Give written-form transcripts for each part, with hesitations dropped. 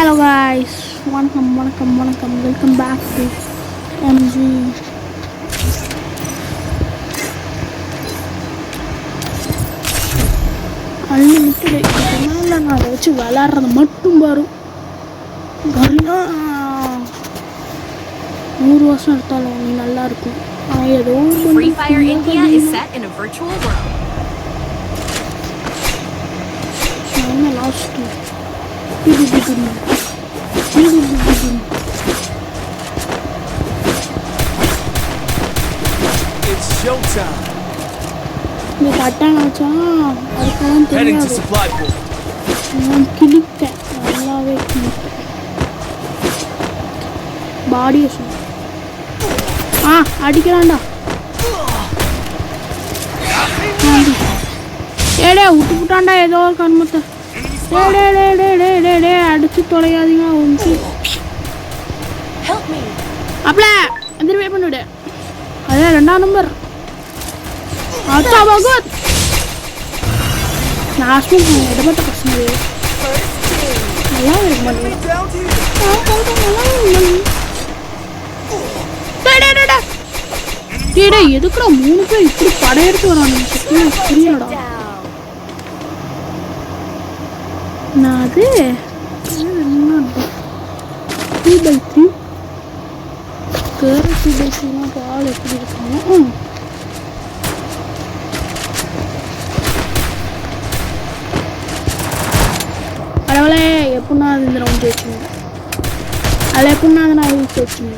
Hello guys, welcome back to MG. Unlimited நான் அதை வச்சு விளையாடுறது மட்டும் பாரு. 100 வருஷம் எடுத்தாலும் நீ நல்லா இருக்கும். ஏதோ Free Fire India is set in a virtual world. நான் லாஸ்ட் It's showtime. நீ கட்டான வச்சா அதுக்கெல்லாம் தெரியாது. நான் கிளிப்பேன், நல்லாவே கிளிப்பேன். பாடியை அடிக்கிறான்டா. ஏடே விட்டு விட்டான்டா ஏதோ ஒரு கண்மத்தை. அடிச்சு தொலையாதீங்க. அப்பல எதிர் வெயிட் பண்ணிவிடு. அதே 2ஆம் நம்பர். அச்சா பகவத் லாஸ்ட்டும் இடப்பட்ட கஷ்டம் நல்லா இருக்க மாட்டேன். எதுக்குடா 3 பேர் இப்படி படையெடுத்து வரானுங்க புரியலடா. நான் அது 3x3 3x3 பால் எப்படி இருக்காங்க. பரவாயில்ல, எப்படின்னா அது இந்த ரவுண்ட் வச்சுங்க. அதில் எப்படின்னா அதை நான் யூஸ் வச்சுங்க.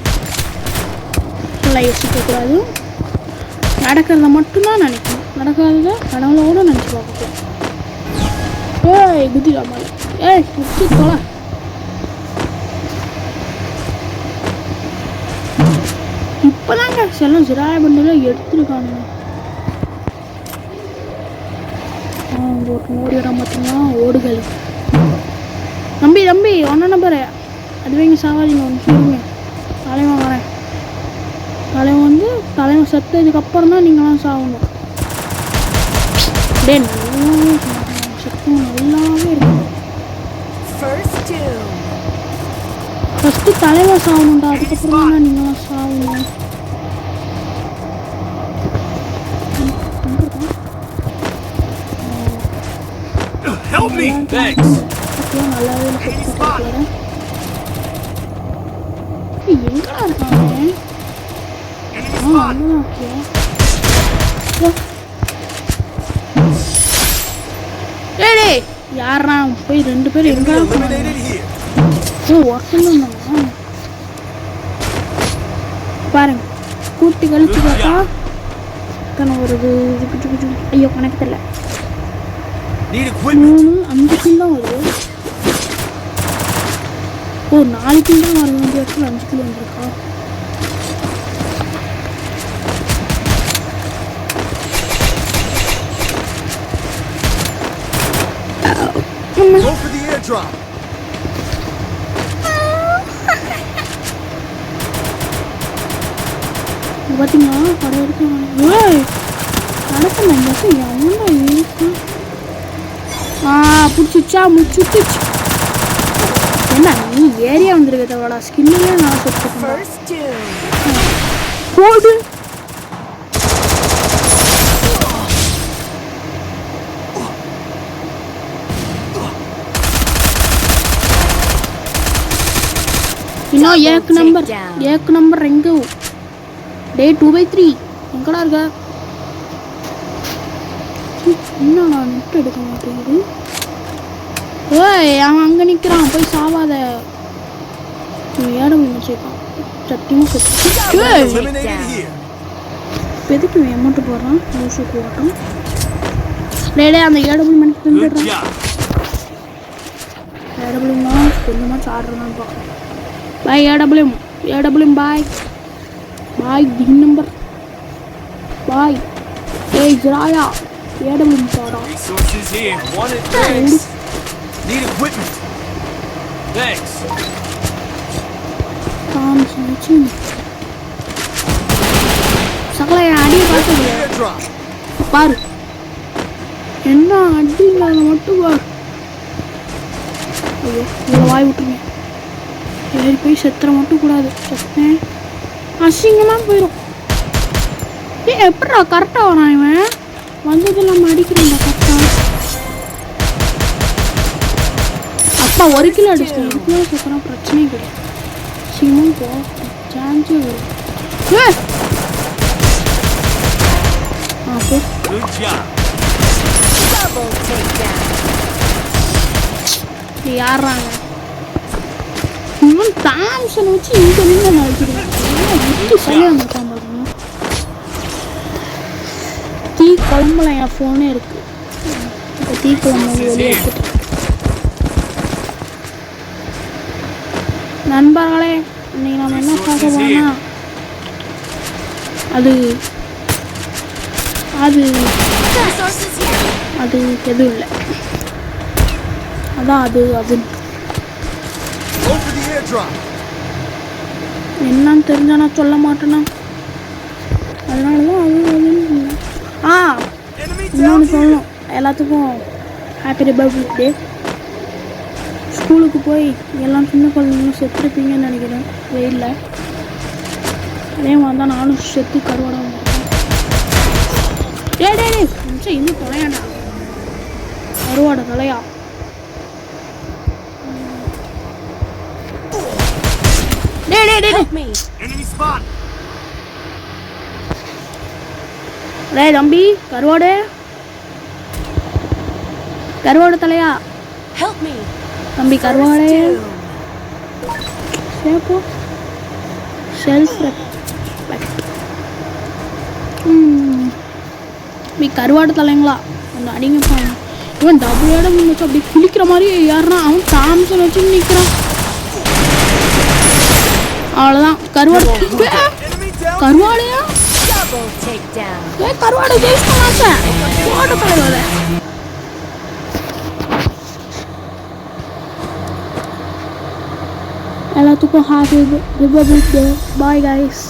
நல்லா யோசிக்கக்கூடாது. நடக்கிறத மட்டும்தான் நினைக்கணும். நடக்காததை கடவுளை கூட நினச்சி பார்க்கக்கூடாது. குதிரா மாதிரி சுற்றி தொலை. இப்போதாங்க செல்லம் சிராய பண்டில் எடுத்துருக்காங்க. ஓடிடுறான் பார்த்தீங்கன்னா ஓடுகள். தம்பி 1 நம்பர் அதுவே இங்கே சாவாதீங்க. ஒன்று சொல்லுங்க, தலைவன் வரேன். தலைவன் வந்து தலைவன் செத்ததுக்கப்புறம் தான் நீங்களாம் சாகணும். டே நல்லாவே சத்தம் நல்லாவே இருக்கும். ஃபஸ்ட்டு தலைவன் சாகணும்டா, அதுக்கப்புறம் தான் நீங்களாம் சாகணும். நல்லாவே எங்கடா இருக்காங்க? யாரா போய் 2 பேர் எங்க ஒருத்தங்க பாருங்க. கூட்டி கழிச்சு பார்த்தா வருது. ஐயோ கணக்கு தெரியல. 5 கிலோ தான் வருது. 4 கிலோ தான் வருது. 5 கிலோ வந்துருக்கா. Go for the airdrop. பாத்தீங்களா கடை எடுத்து நடக்க பிடிச்சிச்சா முடிச்சுட்டு என்ன நீ ஏரியா வந்துருக்க தவடா. ஸ்கின்னிலே நான் சொல்லிட்டு போடு. இன்னும் ஏக் நம்பர் எங்க டே 2x3 எங்கடா இருக்க? இன்னும் நான் நெட் எடுக்க மாட்டேங்குது. அவன் அங்கே நிற்கிறான், போய் சாவாத. ஏடம் வச்சுருக்கான் சத்தியமாக. எதுக்கு எமௌண்ட்டு போடுறான் லூசுக்கு ஓட்டம். டே அந்த ஏடபிள் மணிக்கு தந்துடுறான். ஏடபிள்னா கொஞ்சமாக சாடுறான்னு பார்க்குறேன். Bye AWM bye 3 number bye. Hey Jiraya AWM pada resources here. Want it? Thanks. Need equipment. Thanks. Sakla adi paathu paru enna adi illaga mattu paru. ஐயோ இவ்வளோ வாய் விட்டுருங்க. ஏறி போய் செத்துற மட்டும் கூடாது. செத்தேன் அசிங்கமாக போயிடும். எப்படா கரெக்டாக வரான் இவன்? வந்தது நம்ம அடிக்கிறோம் கரெக்டாக. அப்பா 1 கிலோ அடிச்சிட்டேன். 1 கிலோ சுத்தலாம் பிரச்சனையே கிடையாது. சிம்மம் போ சான்ஸே வரும். அப்போ Good job. Double takedown. யாராங்க இவன் தாம்சன் வச்சு இங்கே நின்று நான் வச்சுருக்கேன். சரியாக இருந்திருக்கான் பாருங்க. தீ குழம்புல என் ஃபோனே இருக்குது. இப்போ தீ குழம்பு வெளியே எடுத்துட்டு நண்பர்களே இன்னைக்கு நம்ம என்ன பார்க்க போறோம்னா அது அது Resources here. அது எதுவும் இல்லை. அதான் அது அது Go for the airdrop. என்னன்னு தெரிஞ்சா நான் சொல்ல மாட்டேன்னா அதனால தான் அது அதுன்னு இல்லை. Enemy down இன்னொன்று here. சொல்லணும் எல்லாத்துக்கும் ஹாப்பி ரிபப்ளிக் டே. ஸ்கூலுக்கு போய் எல்லாம் சின்ன குழந்தைங்களும் செத்துருப்பீங்கன்னு நினைக்கிறேன் வெயிலில். அதே மாதிரி தான் நானும் செத்து கருவாடை வந்துட்டேன். டே நிமிஷம் இன்னும் தொலையாண்டா கருவாடை தொலையா. Help me. Enemy spot. டேய் தம்பி கருவாடு தலையா. Help me. தம்பி கருவாடு சேப்போ செல்ஃப் கருவாடு தலைங்களா அந்த அடிங்கப்பா. இவன் டபுளோட வச்சு அப்படி குளிக்கிற மாதிரி யாருன்னா அவன் தாம்சன் வச்சு நிற்கிறான். அவ்வளோதான் கருவாடு. கருவாடையா Double takedown. கருவாடை ஜெயிச்சுக்கலாம். போட்ட தலைவர் எல்லாத்துக்கும் happy republic day. Bye guys.